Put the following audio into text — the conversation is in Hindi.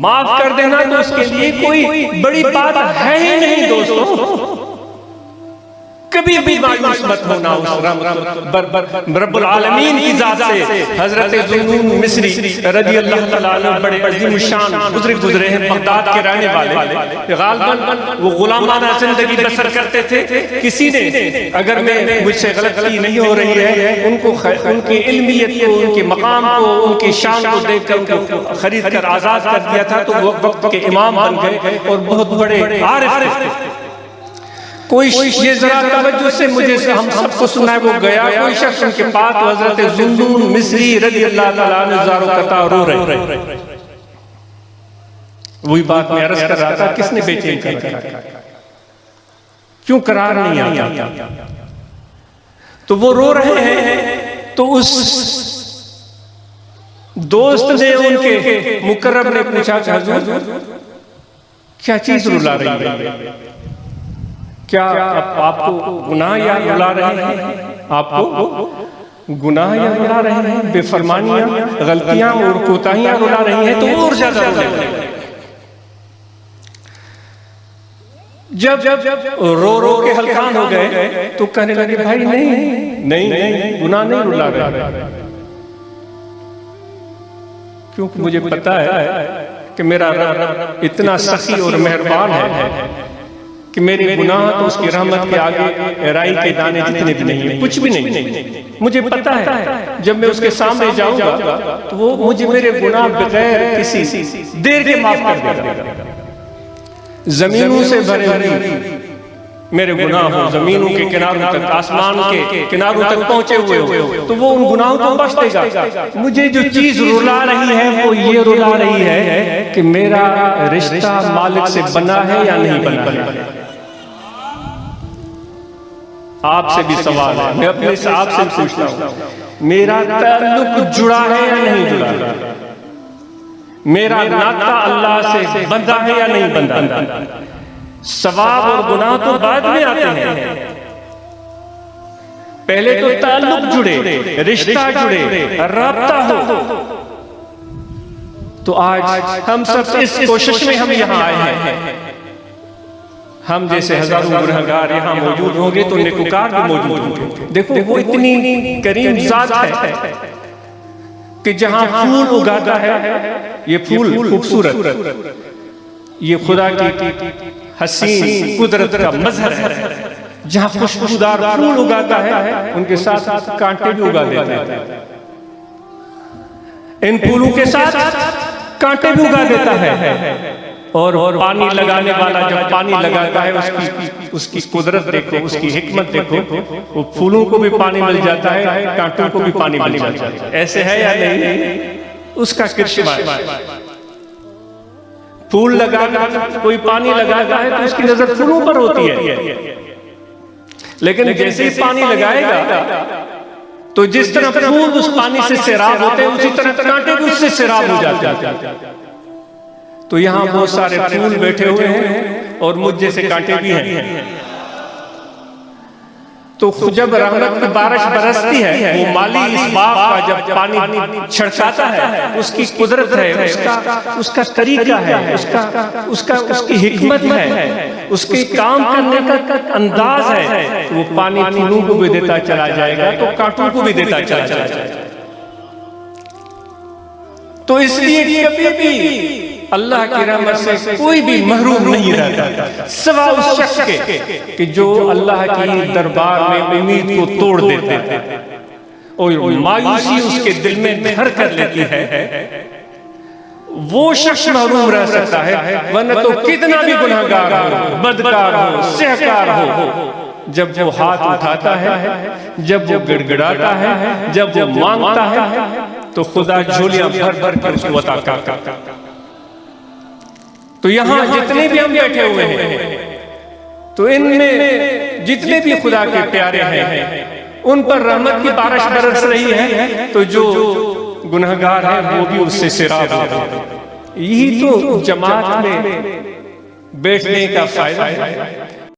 माफ कर देना तो उसके लिए कोई बड़ी बात है ही नहीं दोस्तों। कभी भी मायूस मत होना उस रब्बुल आलमीन की जात से। हजरत ज़ुन्नून मिस्री रज़ी अल्लाह तआला अन्हु बड़े अज़ीम शान गुजरे हैं, बगदाद के रहने वाले। गालिबन वो गुलामाना जिंदगी बसर करते थे। किसी ने, अगर मैं मुझसे गलती नहीं हो रही है, उनको उनकी इल्मियत को, उनके मकाम को, उनकी शान को देखकर उनको खरीद कर आजाद कर दिया था, तो वो वक्त के इमाम बन गए और बहुत बड़े आरिफ थे। कोई ये जरा तवज्जो से मुझे हम सबको सुना, वो गया कोई शख्स उनके पास, हजरत ज़ुन्नून मिस्री रज़ी अल्लाह तआला अन्हु ज़ारो कता रो रहे। वही बात मैं अर्ज कर रहा था, किसने बेचैन कर रखा, क्यों करार नहीं आता? तो वो रो रहे हैं, तो उस दोस्त ने, उनके मुकर्रब ने पूछा, हुजूर क्या चीज रुला रही है? क्या आपको गुनाह याद रुला रहे हैं? आपको गुनाह याद रुला रहे हैं? बेफरमानियां, गलतियां और कोताहियां रुला रही हैं? तो और ज्यादा रुला रही हैं। जब रो के हलकान हो गए तो कहने लगे, भाई नहीं गुनाह नहीं रुला रहे, क्योंकि मुझे पता है कि मेरा रब इतना सखी और मेहरबान है कि मेरे गुनाह तो उसकी रहमत के आगे राई के दाने जितने भी नहीं है, कुछ भी नहीं। मुझे पता है जब मैं उसके सामने जाऊंगा तो वो मुझे मेरे गुनाह बगैर किसी देर के माफ कर देगा। जमीनों से भरे हुए मेरे गुनाह हो, जमीनों के किनारों तक, आसमान के किनारों तक पहुंचे हुए हो, तो वो उन गुनाहों को बख्श देगा। मुझे जो चीज रुला रही है वो ये रुला रही है कि मेरा रिश्ता मालिक से बना है या नहीं बना है। आपसे भी सवाल है, मैं अपने से आपसे पूछता हूं, मेरा ताल्लुक जुड़ा है या नहीं जुड़ा है? मेरा नाता अल्लाह से बंधा है या नहीं बंधा? सवाब और गुनाह तो बाद में आते हैं, पहले तो ताल्लुक जुड़े, रिश्ता जुड़े, राब्ता हो। तो आज हम सब इस कोशिश में हम यहाँ आए हैं। हम जैसे हजारों गुनहगार यहाँ मौजूद होंगे तो नेकुकार भी मौजूद होंगे। देखो वो इतनी करीम जात है कि जहाँ फूल उगाता है, ये फूल खूबसूरत, ये खुदा की हसीन कुदरत का मजहर है। जहाँ खुशबूदार फूल उगाता है, उनके साथ साथ कांटे भी उगा देता है। इन फूलों के साथ कांटे भी उगा देता है। और पानी लगाने वाला जब पानी लगाता है, उसकी कुदरत देखो, उसकी हिकमत देखो, वो फूलों को भी पानी मिल जाता है, कांटों को भी पानी मिल जाता है। ऐसे है या नहीं? उसका करिश्मा। फूल लगाना, कोई पानी लगाता है तो उसकी नजर फूलों पर होती है, लेकिन जैसे ही पानी लगाएगा तो जिस तरह फूल उस पानी से सैराब होते हैं, उसी तरह कांटे भी उससे सैराब हो जाते हैं। तो यहाँ बहुत सारे फूल बैठे हुए हैं और मुझ जैसे कांटे भी हैं। तो जब रहमत की बारिश बरसती है, वो माली इस बाग का जब पानी छिड़काता है, उसकी कुदरत है, उसका तरीका है, उसकी हिकमत है, उसके काम करने का अंदाज है। वो पानी फूलों को भी देता चला जाएगा तो कांटों को भी देता चला जाएगा। तो इसलिए कभी भी अल्लाह की रहमत से कोई भी महरूम नहीं रहता, सिवा उस शख्स के कि जो अल्लाह की दरबार में उम्मीद को तोड़ देता है और मायूसी उसके दिल में घर कर लेती है। वो शख्स महरूम रह सकता है, वरना तो कितना भी गुनहगार हो, बदकार हो, सहकार हो, जब वो हाथ उठाता है, जब वो गिड़गिड़ाता है, जब वो मांगता है, तो खुदा झोलियां भर भर कर उसको अता करता है। तो यहाँ जितने भी हम बैठे हुए हैं, तो इनमें जितने भी खुदा के प्यारे हैं, उन पर रहमत की बारिश बरस रही है। तो जो गुनहगार है वो भी उससे सैराब हो रहे। यही तो जमात में बैठने का फायदा है।